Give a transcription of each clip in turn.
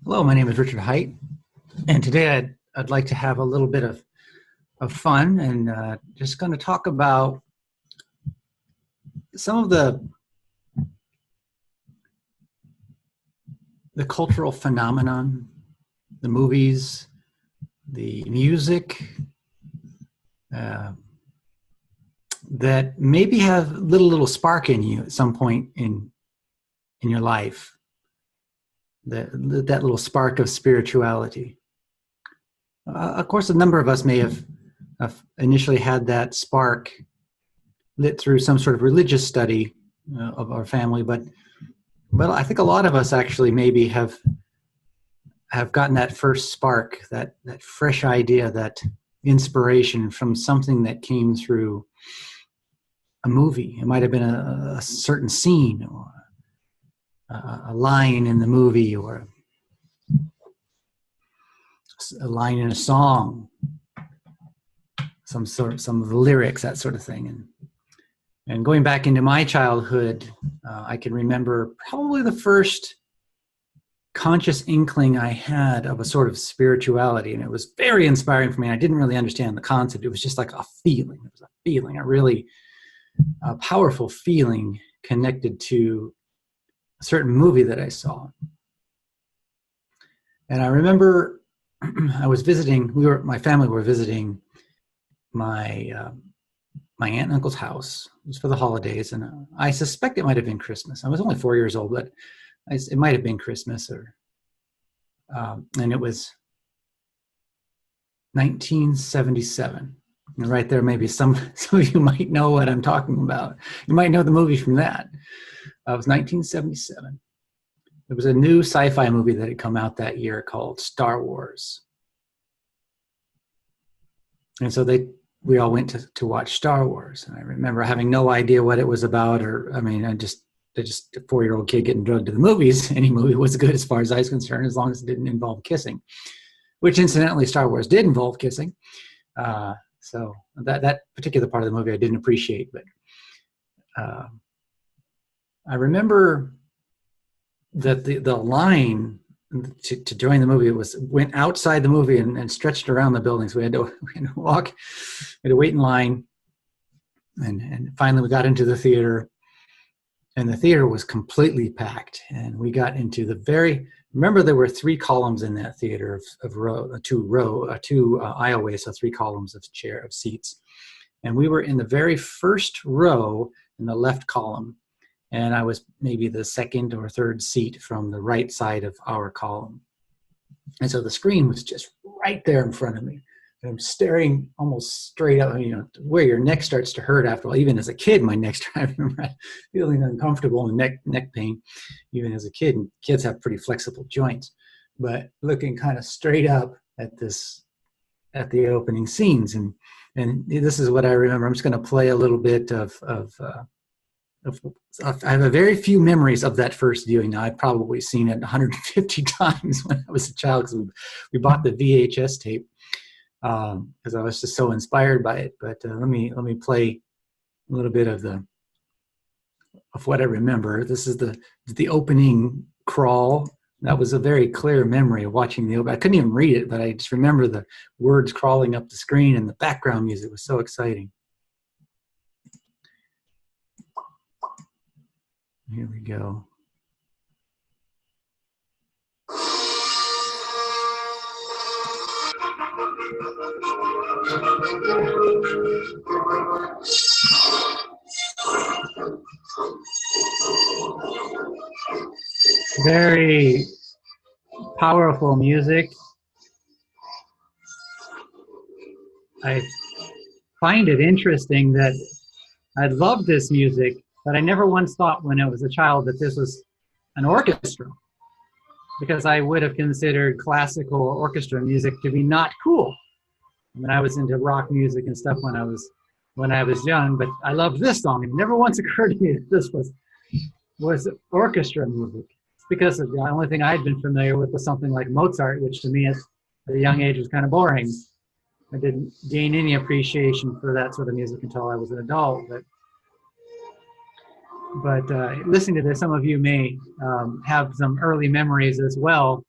Hello, my name is Richard Haight, and today I'd like to have a little bit of fun and just going to talk about some of the cultural phenomenon, the movies, the music uh, that maybe have little spark in you at some point in your life, that little spark of spirituality. Of course, a number of us may have initially had that spark lit through some sort of religious study of our family, but I think a lot of us actually maybe have gotten that first spark, that fresh idea, that inspiration from something that came through a movie. It might have been a certain scene or a line in the movie or a line in a song, some of the lyrics, that sort of thing. And going back into my childhood, I can remember probably the first conscious inkling I had of a sort of spirituality, and it was very inspiring for me. I didn't really understand the concept. It was just like a feeling. It was a feeling, a really powerful feeling connected to a certain movie that I saw. And I remember I was visiting. My family were visiting my aunt and uncle's house. It was for the holidays, and I suspect it might have been Christmas. I was only 4 years old, but it might have been Christmas, and it was 1977. And right there, maybe some of you might know what I'm talking about. You might know the movie from that. It was 1977. It was a new sci-fi movie that had come out that year called Star Wars. And so we all went to watch Star Wars. And I remember having no idea what it was about, just a 4-year-old kid getting drugged to the movies. Any movie was good as far as I was concerned, as long as it didn't involve kissing, which incidentally Star Wars did involve kissing. So that particular part of the movie I didn't appreciate, but I remember that the line to join the movie went outside the movie and stretched around the building. So we had to walk, we had to wait in line, and finally we got into the theater. And the theater was completely packed. And we got into remember there were 3 columns in that theater of two aisleways, so 3 columns of seats. And we were in the very first row in the left column. And I was maybe the second or third seat from the right side of our column. And so the screen was just right there in front of me. And I'm staring almost straight up, where your neck starts to hurt after all. Even as a kid, my neck started, I remember feeling uncomfortable and neck pain, even as a kid. And kids have pretty flexible joints. But looking kind of straight up at the opening scenes. And this is what I remember. I'm just going to play a little bit of I have a very few memories of that first viewing. Now, I've probably seen it 150 times when I was a child, because we bought the VHS tape. Because I was just so inspired by it. But let me play a little bit of what I remember. This is the opening crawl. That was a very clear memory of watching the opening. I couldn't even read it, but I just remember the words crawling up the screen, and the background music was so exciting. Here we go. Very powerful music. I find it interesting that I love this music, but I never once thought when I was a child that this was an orchestra, because I would have considered classical orchestra music to be not cool. I mean, I was into rock music and stuff when I was young, but I loved this song. It never once occurred to me that this was orchestra music. It's because of the only thing I'd been familiar with was something like Mozart, which to me at a young age was kind of boring. I didn't gain any appreciation for that sort of music until I was an adult. But listening to this, some of you may have some early memories as well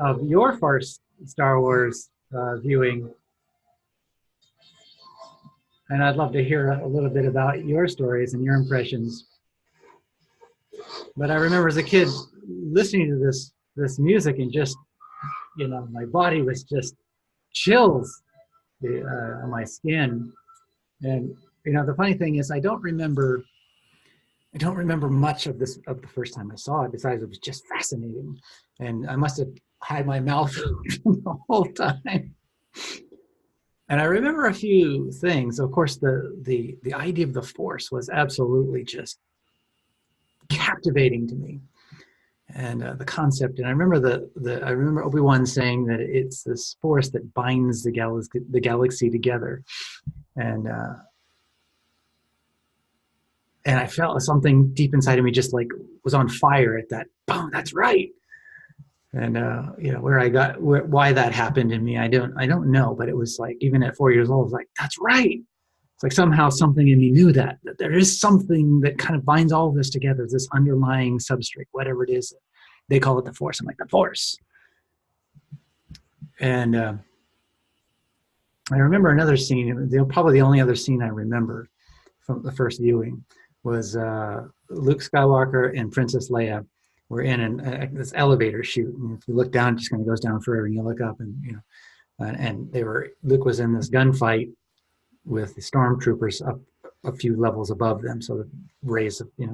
of your first Star Wars viewing, and I'd love to hear a little bit about your stories and your impressions. But I remember as a kid listening to this music and just, my body was just chills on my skin. And the funny thing is, I don't remember much of the first time I saw it. Besides, it was just fascinating, and I must have had my mouth the whole time. And I remember a few things. Of course, the idea of the Force was absolutely just captivating to me, and the concept. And I remember I remember Obi-Wan saying that it's this Force that binds the galaxy together, and I felt something deep inside of me just like was on fire at that. Boom, that's right. And why that happened in me, I don't know, but it was like even at 4 years old, I was like, that's right. It's like somehow something in me knew that there is something that kind of binds all of this together, this underlying substrate, whatever it is. They call it the Force. I'm like, the Force. And I remember another scene, probably the only other scene I remember from the first viewing was Luke Skywalker and Princess Leia were in this elevator chute. And if you look down, it just kind of goes down forever. And you look up, and and Luke was in this gunfight with the stormtroopers up a few levels above them. So the rays of what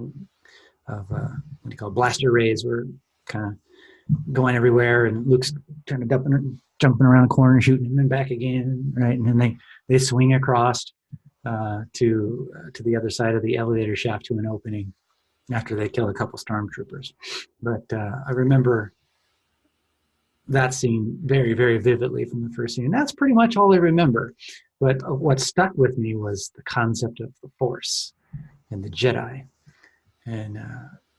do you call it, blaster rays were kind of going everywhere, and Luke's trying to jumping around a corner, shooting, and then back again, right? And then they swing across to the other side of the elevator shaft to an opening after they kill a couple stormtroopers. But I remember that scene very, very vividly from the first scene. And that's pretty much all I remember. But what stuck with me was the concept of the Force and the Jedi, and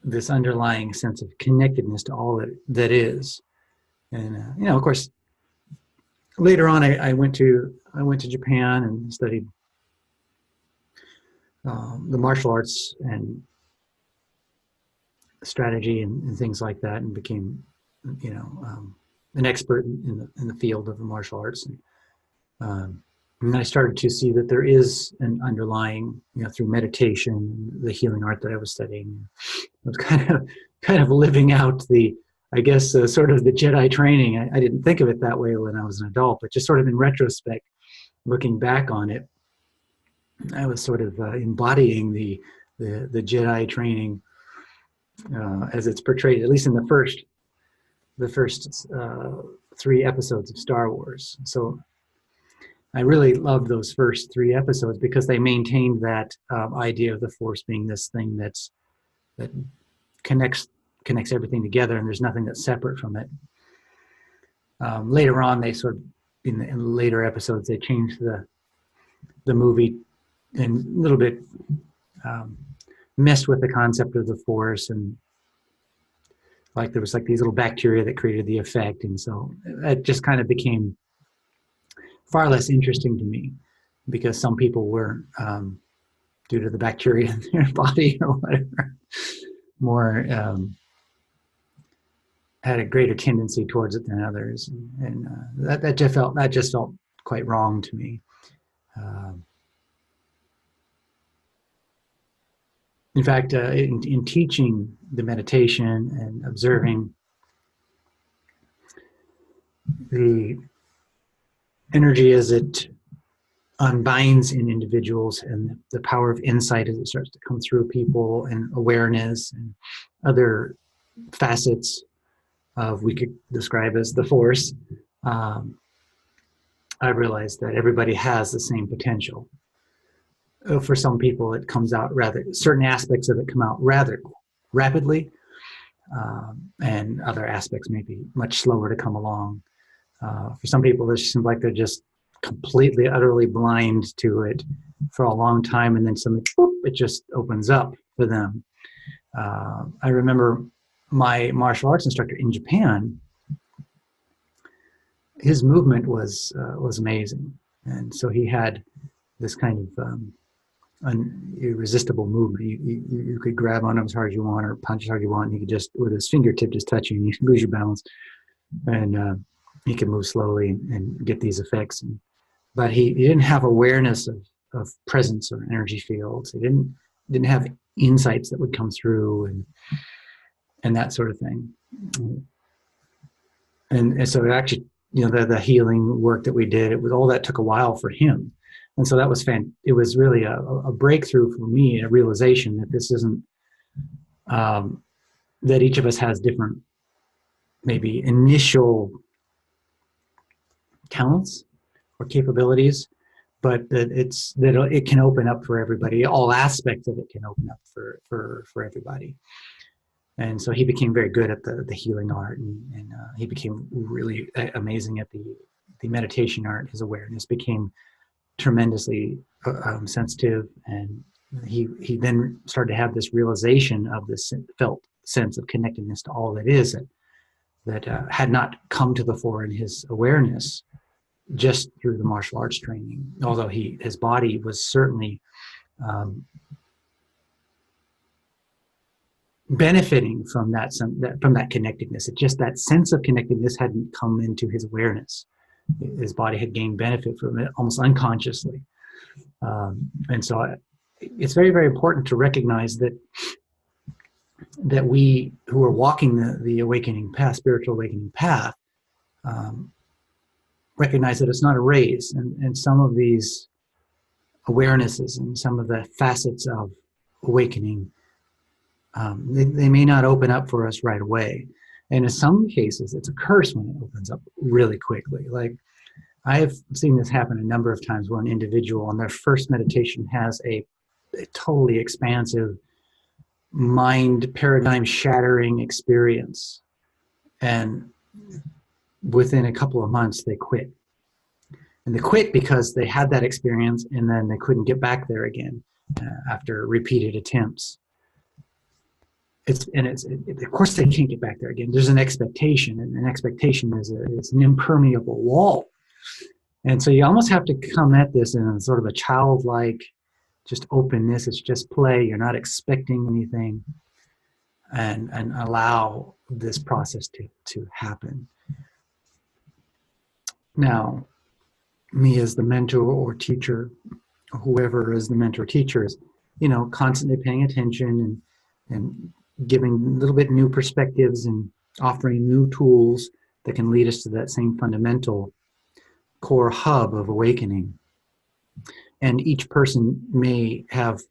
this underlying sense of connectedness to all that is. And of course, later on, I went to Japan and studied the martial arts and strategy and things like that, and became, an expert in the field of the martial arts. And I started to see that there is an underlying, through meditation, the healing art that I was studying. I was kind of living out sort of the Jedi training. I didn't think of it that way when I was an adult, but just sort of in retrospect, looking back on it, I was sort of embodying the Jedi training as it's portrayed, at least in the first 3 episodes of Star Wars. So I really loved those first 3 episodes because they maintained that idea of the Force being this thing that connects everything together, and there's nothing that's separate from it. Later on, they sort of in later episodes they changed the movie and a little bit messed with the concept of the Force, and like there was like these little bacteria that created the effect, and so it just kind of became far less interesting to me because some people were, due to the bacteria in their body or whatever, more had a greater tendency towards it than others, and that just felt quite wrong to me. In fact, in teaching the meditation and observing the energy as it unbinds in individuals and the power of insight as it starts to come through people, and awareness and other facets of, we could describe as the Force, I realized that everybody has the same potential. For some people, it comes out certain aspects of it come out rather rapidly, and other aspects may be much slower to come along. For some people, it seems like they're just completely, utterly blind to it for a long time, and then suddenly, it just opens up for them. I remember my martial arts instructor in Japan. His movement was amazing, and so he had this kind of an irresistible movement. You could grab on him as hard as you want, or punch as hard as you want, and he could just, with his fingertip, just touch you, and you lose your balance. and he could move slowly and get these effects. But he didn't have awareness of presence or energy fields. He didn't have insights that would come through and that sort of thing. And so actually, the healing work that we did, it was all that took a while for him. And so that was it was really a breakthrough for me, a realization that this isn't, that each of us has different, maybe initial talents or capabilities, but that it can open up for everybody. All aspects of it can open up for everybody. And so he became very good at the healing art, and he became really amazing at the meditation art. His awareness became tremendously sensitive, and he then started to have this realization of this felt sense of connectedness to all that is, that had not come to the fore in his awareness just through the martial arts training. Although his body was certainly benefiting from that connectedness. It just, that sense of connectedness hadn't come into his awareness. His body had gained benefit from it almost unconsciously. And so it's very, very important to recognize that we who are walking the awakening path, spiritual awakening path, recognize that it's not a race, and some of these awarenesses and some of the facets of awakening, they may not open up for us right away. And in some cases, it's a curse when it opens up really quickly. Like, I have seen this happen a number of times where an individual on their first meditation has a totally expansive, mind paradigm shattering experience, and within a couple of months they quit. And they quit because they had that experience and then they couldn't get back there again after repeated attempts. Of course they can't get back there again. There's an expectation, and an expectation is an impermeable wall. And so you almost have to come at this in a sort of a childlike, just openness. It's just play. You're not expecting anything, and allow this process to happen. Now, me as the mentor or teacher, or whoever is the mentor teacher, is, constantly paying attention and giving a little bit new perspectives and offering new tools that can lead us to that same fundamental core hub of awakening. And each person may have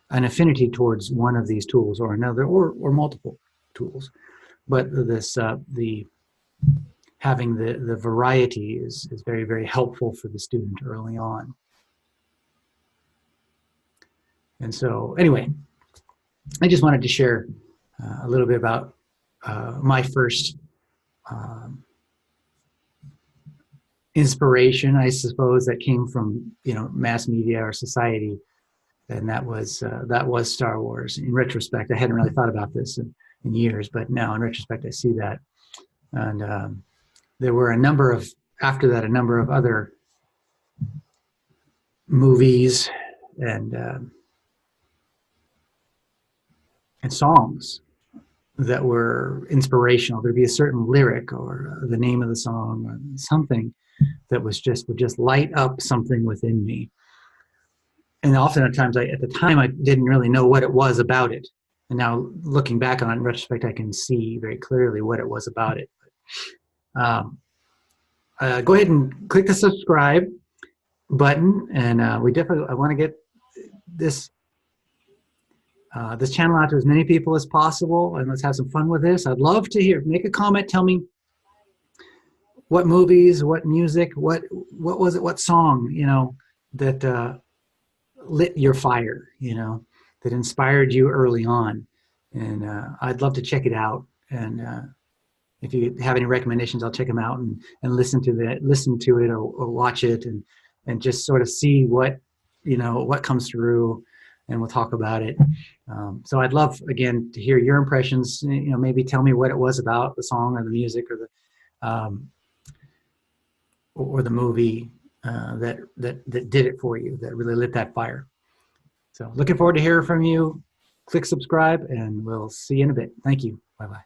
an affinity towards one of these tools or another, or multiple tools. But having the variety is very, very helpful for the student early on. And so anyway, I just wanted to share a little bit about my first inspiration, I suppose, that came from mass media or society, and that was Star Wars. In retrospect, I hadn't really thought about this in years, but now in retrospect, I see that. And there were a number of other movies and songs that were inspirational. There'd be a certain lyric or the name of the song or something that would just light up something within me. And oftentimes, at the time, I didn't really know what it was about it. And now, looking back on it in retrospect, I can see very clearly what it was about it. Go ahead and click the subscribe button, and I want to get this channel out to as many people as possible, and let's have some fun with this. I'd love to make a comment. Tell me what movies, what music, what was it, what song, that lit your fire, that inspired you early on. And I'd love to check it out. And if you have any recommendations, I'll check them out and listen to it or watch it and just sort of see what comes through, and we'll talk about it. So I'd love, again, to hear your impressions. Maybe tell me what it was about the song or the music or the movie that did it for you, that really lit that fire. So looking forward to hearing from you. Click subscribe, and we'll see you in a bit. Thank you. Bye-bye.